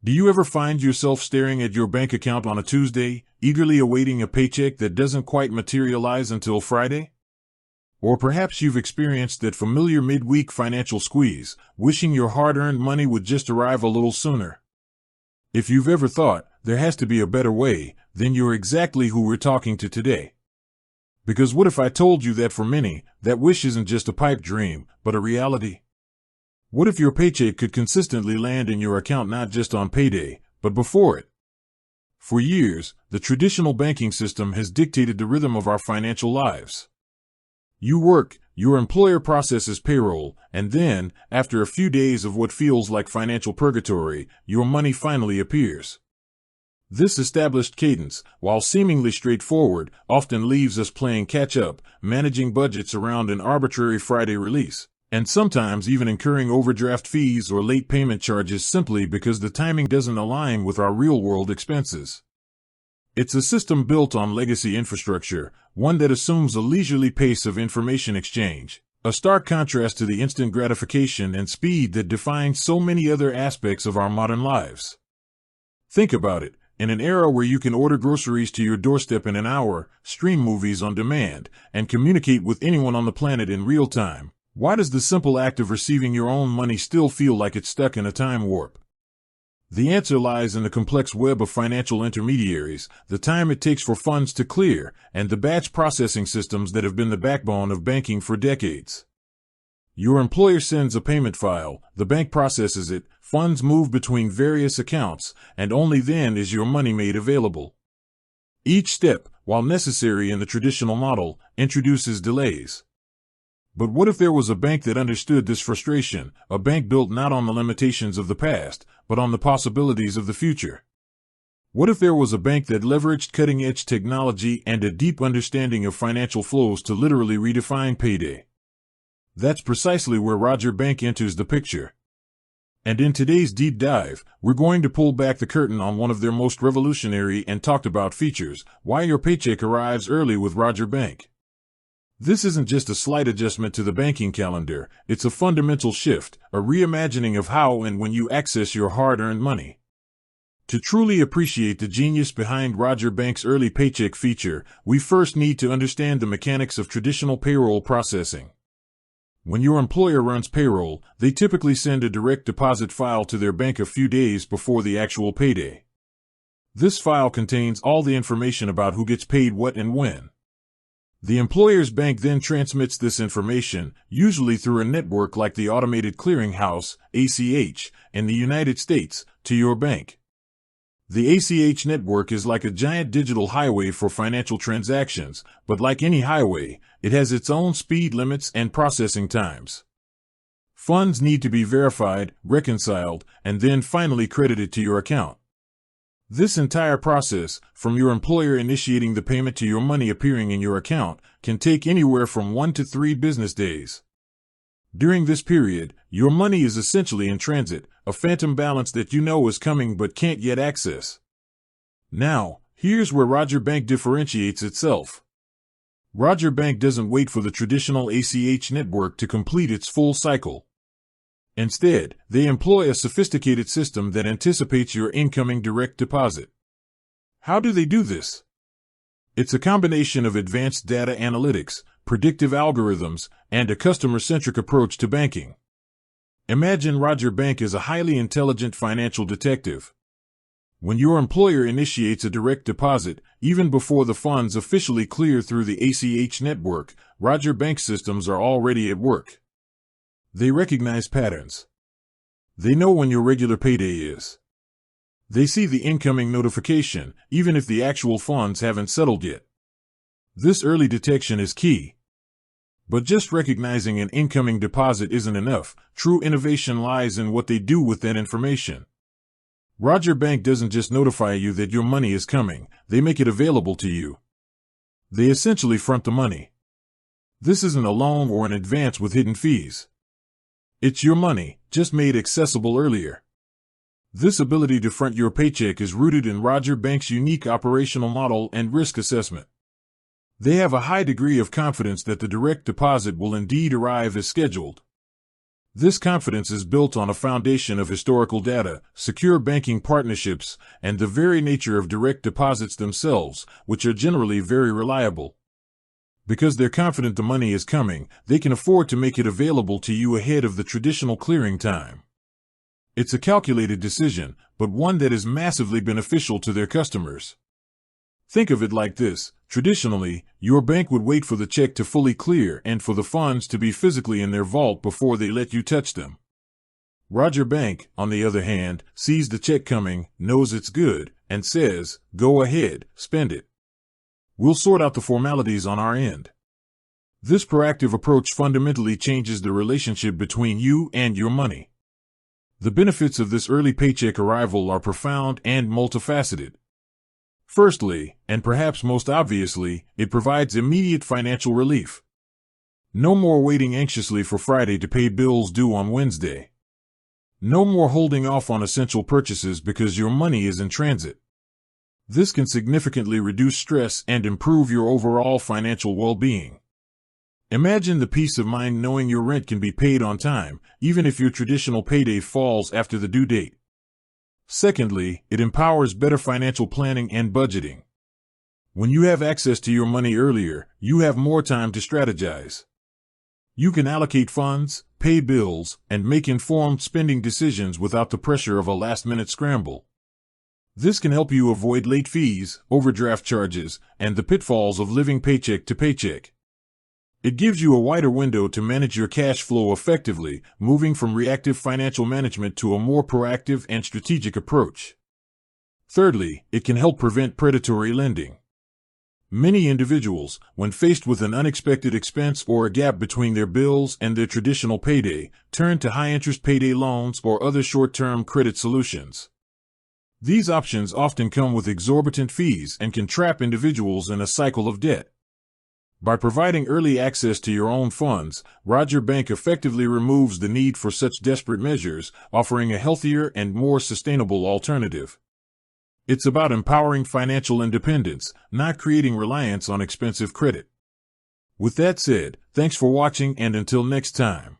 Do you ever find yourself staring at your bank account on a Tuesday, eagerly awaiting a paycheck that doesn't quite materialize until Friday? Or perhaps you've experienced that familiar midweek financial squeeze, wishing your hard-earned money would just arrive a little sooner. If you've ever thought, there has to be a better way, then you're exactly who we're talking to today. Because what if I told you that for many, that wish isn't just a pipe dream, but a reality? What if your paycheck could consistently land in your account not just on payday, but before it? For years, the traditional banking system has dictated the rhythm of our financial lives. You work, your employer processes payroll, and then, after a few days of what feels like financial purgatory, your money finally appears. This established cadence, while seemingly straightforward, often leaves us playing catch-up, managing budgets around an arbitrary Friday release, and sometimes even incurring overdraft fees or late payment charges simply because the timing doesn't align with our real-world expenses. It's a system built on legacy infrastructure, one that assumes a leisurely pace of information exchange, a stark contrast to the instant gratification and speed that defines so many other aspects of our modern lives. Think about it. In an era where you can order groceries to your doorstep in an hour, stream movies on demand, and communicate with anyone on the planet in real time, why does the simple act of receiving your own money still feel like it's stuck in a time warp? The answer lies in the complex web of financial intermediaries, the time it takes for funds to clear, and the batch processing systems that have been the backbone of banking for decades. Your employer sends a payment file, the bank processes it, funds move between various accounts, and only then is your money made available. Each step, while necessary in the traditional model, introduces delays. But what if there was a bank that understood this frustration, a bank built not on the limitations of the past, but on the possibilities of the future? What if there was a bank that leveraged cutting-edge technology and a deep understanding of financial flows to literally redefine payday? That's precisely where Roger Bank enters the picture. And in today's deep dive, we're going to pull back the curtain on one of their most revolutionary and talked about features, why your paycheck arrives early with Roger Bank. This isn't just a slight adjustment to the banking calendar, it's a fundamental shift, a reimagining of how and when you access your hard-earned money. To truly appreciate the genius behind Roger Bank's early paycheck feature, we first need to understand the mechanics of traditional payroll processing. When your employer runs payroll, they typically send a direct deposit file to their bank a few days before the actual payday. This file contains all the information about who gets paid what and when. The employer's bank then transmits this information, usually through a network like the Automated Clearing House, ACH, in the United States, to your bank. The ACH network is like a giant digital highway for financial transactions, but like any highway, it has its own speed limits and processing times. Funds need to be verified, reconciled, and then finally credited to your account. This entire process, from your employer initiating the payment to your money appearing in your account, can take anywhere from 1 to 3 business days. During this period, your money is essentially in transit, a phantom balance that you know is coming but can't yet access. Now, here's where Roger Bank differentiates itself. Roger Bank doesn't wait for the traditional ACH network to complete its full cycle. Instead, they employ a sophisticated system that anticipates your incoming direct deposit. How do they do this? It's a combination of advanced data analytics, predictive algorithms, and a customer-centric approach to banking. Imagine Roger Bank as a highly intelligent financial detective. When your employer initiates a direct deposit, even before the funds officially clear through the ACH network, Roger Bank systems are already at work. They recognize patterns. They know when your regular payday is. They see the incoming notification, even if the actual funds haven't settled yet. This early detection is key. But just recognizing an incoming deposit isn't enough. True innovation lies in what they do with that information. Roger Bank doesn't just notify you that your money is coming, they make it available to you. They essentially front the money. This isn't a loan or an advance with hidden fees. It's your money, just made accessible earlier. This ability to front your paycheck is rooted in Roger Bank's unique operational model and risk assessment. They have a high degree of confidence that the direct deposit will indeed arrive as scheduled. This confidence is built on a foundation of historical data, secure banking partnerships, and the very nature of direct deposits themselves, which are generally very reliable. Because they're confident the money is coming, they can afford to make it available to you ahead of the traditional clearing time. It's a calculated decision, but one that is massively beneficial to their customers. Think of it like this. Traditionally, your bank would wait for the check to fully clear and for the funds to be physically in their vault before they let you touch them. Roger Bank, on the other hand, sees the check coming, knows it's good, and says, "Go ahead, spend it. We'll sort out the formalities on our end." This proactive approach fundamentally changes the relationship between you and your money. The benefits of this early paycheck arrival are profound and multifaceted. Firstly, and perhaps most obviously, it provides immediate financial relief. No more waiting anxiously for Friday to pay bills due on Wednesday. No more holding off on essential purchases because your money is in transit. This can significantly reduce stress and improve your overall financial well-being. Imagine the peace of mind knowing your rent can be paid on time, even if your traditional payday falls after the due date. Secondly, it empowers better financial planning and budgeting. When you have access to your money earlier, you have more time to strategize. You can allocate funds, pay bills, and make informed spending decisions without the pressure of a last-minute scramble. This can help you avoid late fees, overdraft charges, and the pitfalls of living paycheck to paycheck. It gives you a wider window to manage your cash flow effectively, moving from reactive financial management to a more proactive and strategic approach. Thirdly, it can help prevent predatory lending. Many individuals, when faced with an unexpected expense or a gap between their bills and their traditional payday, turn to high-interest payday loans or other short-term credit solutions. These options often come with exorbitant fees and can trap individuals in a cycle of debt. By providing early access to your own funds, Roger Bank effectively removes the need for such desperate measures, offering a healthier and more sustainable alternative. It's about empowering financial independence, not creating reliance on expensive credit. With that said, thanks for watching and until next time.